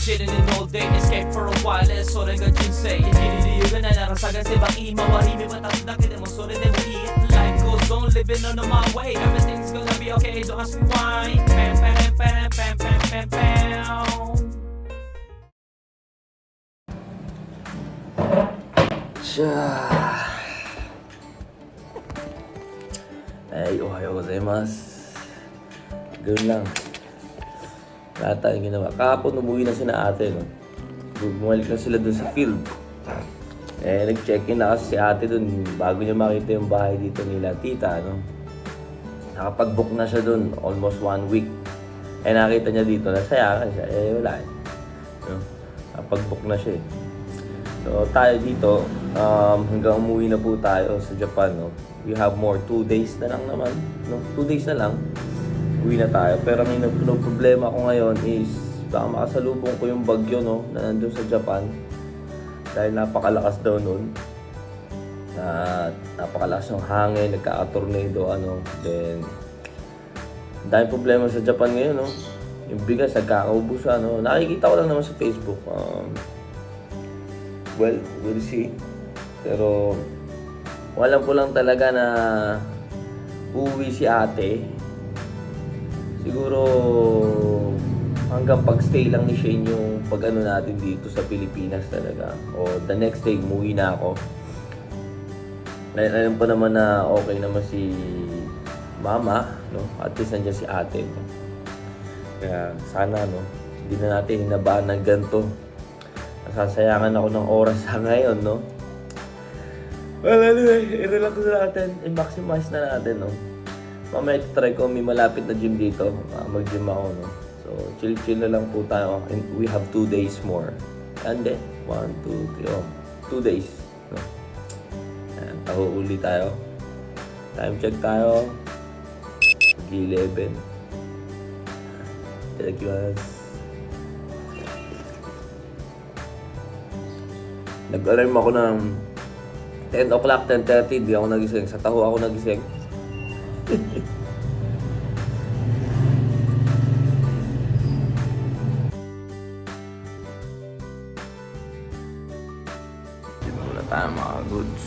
chilling in all day, escape for a while, それが人生生きる理由がないなら探せばいい周り見渡すだけでもそれでもいい Life goes on, living on my way, everything's gonna be okay, don't ask me why. Pam pam pam pam pam pam pam. Ay, ohayo gozaimasu. Ganoon lang. Lahat tayong ginawa. Kahapon umuwi na sina ate, no? Bumalik na sila dun sa field. Nag-check-in na kasi si ate dun bago niya makita yung bahay dito nila tita, no? Nakapag-book na siya dun almost 1 week. Nakita niya dito, nasayakan siya. Wala eh. No? Nakapag-book na siya eh. So tayo dito, hanggang umuwi na po tayo sa Japan, no? We have more 2 days na lang naman, no? 2 days na lang, uwi na tayo. Pero may problema ko ngayon is baka makasalubong ko yung bagyo, no? Na nandun sa Japan. Dahil napakalakas daw nun. Napakalakas ng hangin, nagkaka-tornado, ano. Then, dahil problema sa Japan ngayon, no? Yung bigas, nagkakaubos, ano. Nakikita ko lang naman sa Facebook. Well, we'll see. Pero, walang po lang talaga na uuwi si ate. Siguro hanggang pag-stay lang ni Shane yung pag-ano natin dito sa Pilipinas talaga. O the next day, umuwi na ako. Alam po naman na okay naman si mama, no? At least nandiyan si ate, no? Kaya sana, no? Hindi na natin hinabaan ng ganito. Nasasayangan ako ng oras sa ngayon, no? Well, anyway, i-relax na natin. I-maximize na natin, no? Mamaya try ko, may malapit na gym dito. Mag-gym ako, no? So, chill-chill na lang po tayo. And we have 2 days more. And then, 1, 2, 3, 2 days, no? Ayan, taho uli tayo. Time check tayo. Mag-11. Itadakimasu. Nag-alarm ako ng 10 o'clock, 10:30, di ako nagising. Sa taho ako nagising. Dito muna tayo mga goods.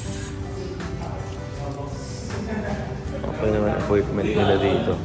Okay naman appointment nila dito.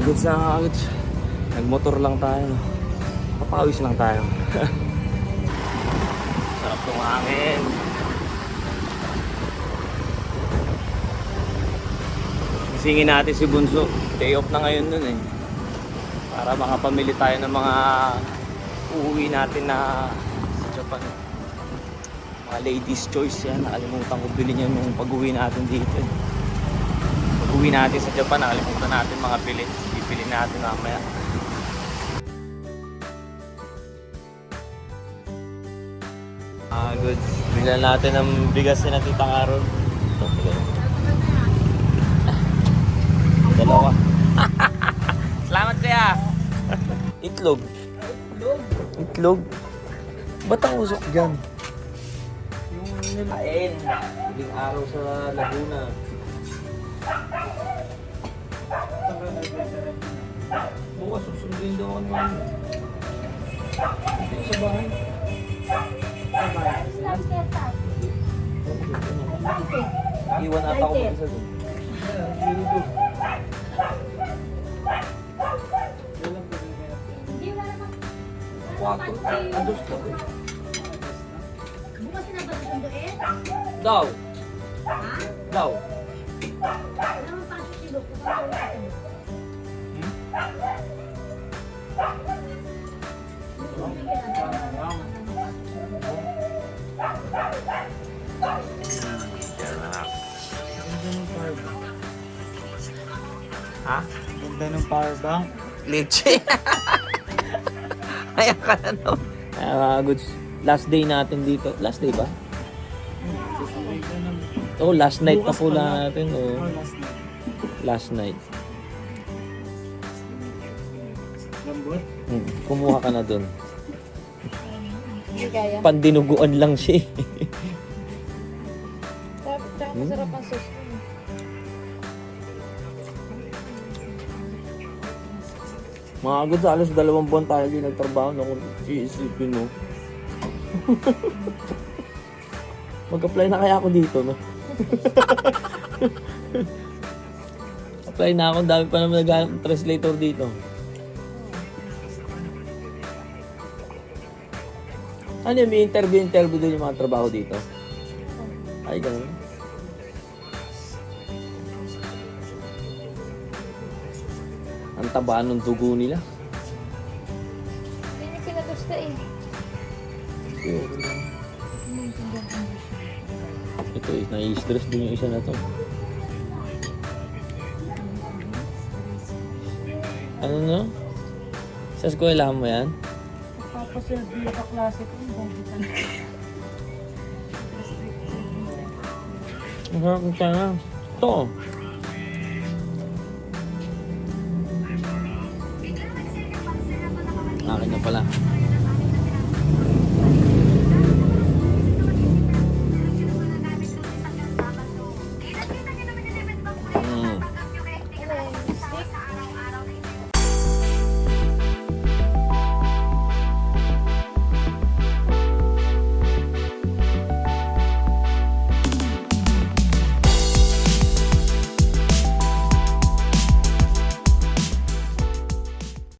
Goods na goods. Nagmotor lang tayo. Papawis lang tayo. Sarap ng hangin. Gisingin natin si Bunso. Day off na ngayon nun eh. Para makapamili tayo ng mga uuwi natin na sa Japan. Mga ladies choice yan. Nakalimutan ko bilhin yan yung pag-uwi natin dito eh. Pag-uwi natin sa Japan, nakalimutan natin mga pili. Pipili natin mamaya. Goods. Bilan natin ang bigas na Tita Carol. Dalawa. Salamat kuya. Itlog. Itlog? Ba't ang usok dyan? Yung nilain. Huling araw sa Laguna. Bukas susundin daw ako naman. Dito sa bahay. Iwan ata ko mag-isa doon. Kwarto. Ados ka ko. Bukas na ba susunduin? Daw. Ha? Daw. Wala mo pa kasi silo. Ha? Ganda ng power bank. Leche. Ayan ka na no. Goods. Last day natin dito. Last day ba? Oh, last night na Bukas po pa na. natin. Oh. Last night. Lambot. Kumuha ka na dun. Hindi kaya. Pandinuguan lang siya. Tsaka masarap ang sauce mo. Mga goods, alos 2 buwan tayo din nagtrabaho na kung iisipin mo. Mag-apply na kaya ako dito, no? Apply na ako, dami pa naman naghanap ng translator dito. Ano yun, may interview din yung mga trabaho dito? Ay, ganun. Ang taba ng dugo nila. Hindi niya pinagusta eh. Ito, nai-stress din yung isa na to. Ano no? Sa eskwelahan mo yan? Papaserve yung kaklase ko. Ang harap ng sana. Ito. Akin na pala.